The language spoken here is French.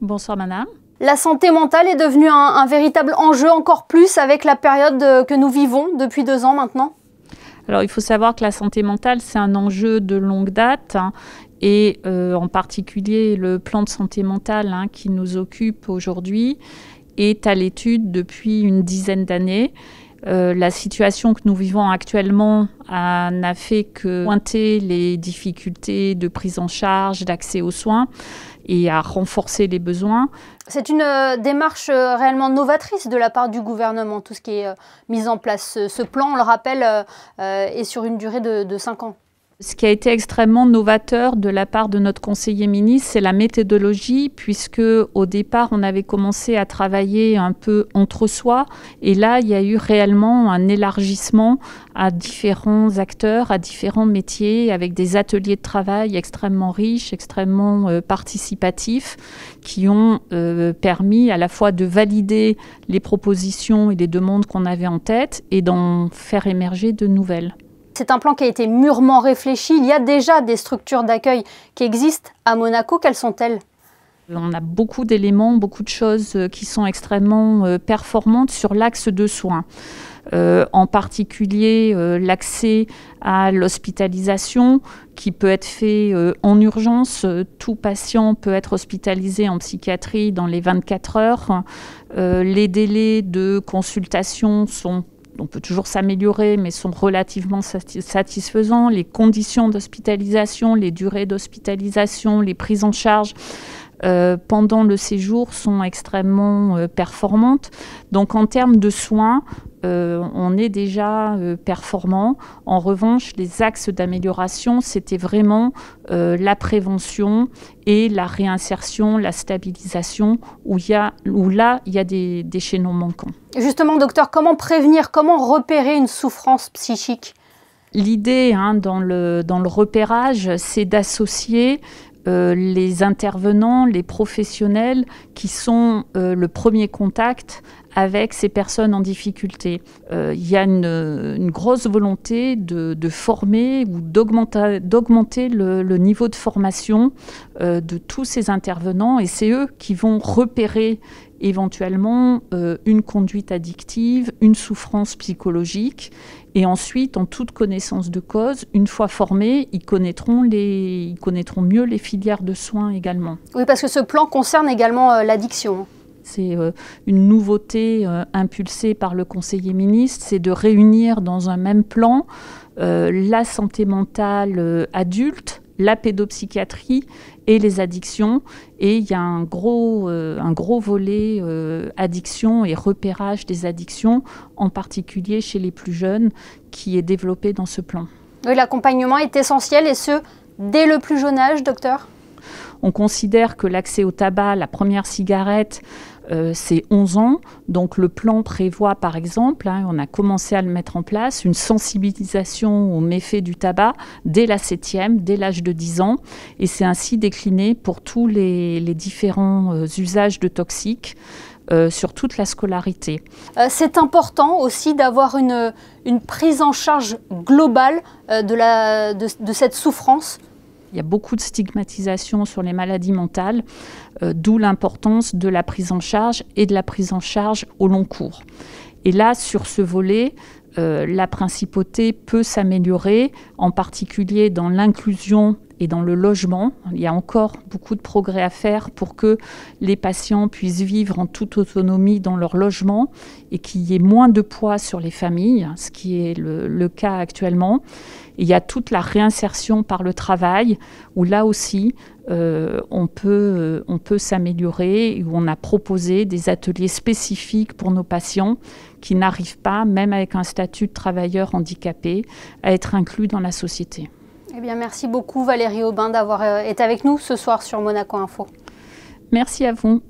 Bonsoir madame. La santé mentale est devenue un véritable enjeu, encore plus avec la période que nous vivons depuis 2 ans maintenant. Alors il faut savoir que la santé mentale, c'est un enjeu de longue date et en particulier le plan de santé mentale qui nous occupe aujourd'hui est à l'étude depuis une dizaine d'années. La situation que nous vivons actuellement n'a fait que pointer les difficultés de prise en charge, d'accès aux soins et à renforcer les besoins. C'est une démarche réellement novatrice de la part du gouvernement, tout ce qui est mis en place. Ce plan, on le rappelle, est sur une durée de 5 ans. Ce qui a été extrêmement novateur de la part de notre conseiller ministre, c'est la méthodologie, puisque au départ, on avait commencé à travailler un peu entre soi. Et là, il y a eu réellement un élargissement à différents acteurs, à différents métiers, avec des ateliers de travail extrêmement riches, extrêmement participatifs, qui ont permis à la fois de valider les propositions et les demandes qu'on avait en tête et d'en faire émerger de nouvelles. C'est un plan qui a été mûrement réfléchi. Il y a déjà des structures d'accueil qui existent à Monaco. Quelles sont-elles ? On a beaucoup d'éléments, beaucoup de choses qui sont extrêmement performantes sur l'axe de soins. En particulier l'accès à l'hospitalisation qui peut être fait en urgence. Tout patient peut être hospitalisé en psychiatrie dans les 24 heures. Les délais de consultation on peut toujours s'améliorer, mais sont relativement satisfaisants. Les conditions d'hospitalisation, les durées d'hospitalisation, les prises en charge pendant le séjour sont extrêmement performantes. Donc en termes de soins, on est déjà performant. En revanche, les axes d'amélioration, c'était vraiment la prévention et la réinsertion, la stabilisation, où là, il y a des chaînons manquants. Justement, docteur, comment prévenir, comment repérer une souffrance psychique ? L'idée dans le repérage, c'est d'associer les intervenants, les professionnels qui sont le premier contact avec ces personnes en difficulté. Il y a une grosse volonté de former ou d'augmenter le niveau de formation de tous ces intervenants, et c'est eux qui vont repérer éventuellement une conduite addictive, une souffrance psychologique. Et ensuite, en toute connaissance de cause, une fois formés, ils connaîtront mieux les filières de soins également. Oui, parce que ce plan concerne également l'addiction. C'est une nouveauté impulsée par le conseiller ministre, c'est de réunir dans un même plan la santé mentale adulte, la pédopsychiatrie et les addictions. Et il y a un gros volet addiction et repérage des addictions, en particulier chez les plus jeunes, qui est développé dans ce plan. Oui, l'accompagnement est essentiel, et ce, dès le plus jeune âge, docteur ? On considère que l'accès au tabac, la première cigarette, c'est 11 ans. Donc le plan prévoit par exemple, on a commencé à le mettre en place, une sensibilisation aux méfaits du tabac dès la 7e, dès l'âge de 10 ans. Et c'est ainsi décliné pour tous les différents usages de toxiques sur toute la scolarité. C'est important aussi d'avoir une prise en charge globale de cette souffrance. Il y a beaucoup de stigmatisation sur les maladies mentales, d'où l'importance de la prise en charge et de la prise en charge au long cours. Et là, sur ce volet, la principauté peut s'améliorer, en particulier dans l'inclusion et dans le logement. Il y a encore beaucoup de progrès à faire pour que les patients puissent vivre en toute autonomie dans leur logement et qu'il y ait moins de poids sur les familles, ce qui est le cas actuellement. Et il y a toute la réinsertion par le travail, où là aussi, on peut s'améliorer, où on a proposé des ateliers spécifiques pour nos patients qui n'arrivent pas, même avec un statut de travailleur handicapé, à être inclus dans la société. Eh bien, merci beaucoup Valérie Aubin d'avoir été avec nous ce soir sur Monaco Info. Merci à vous.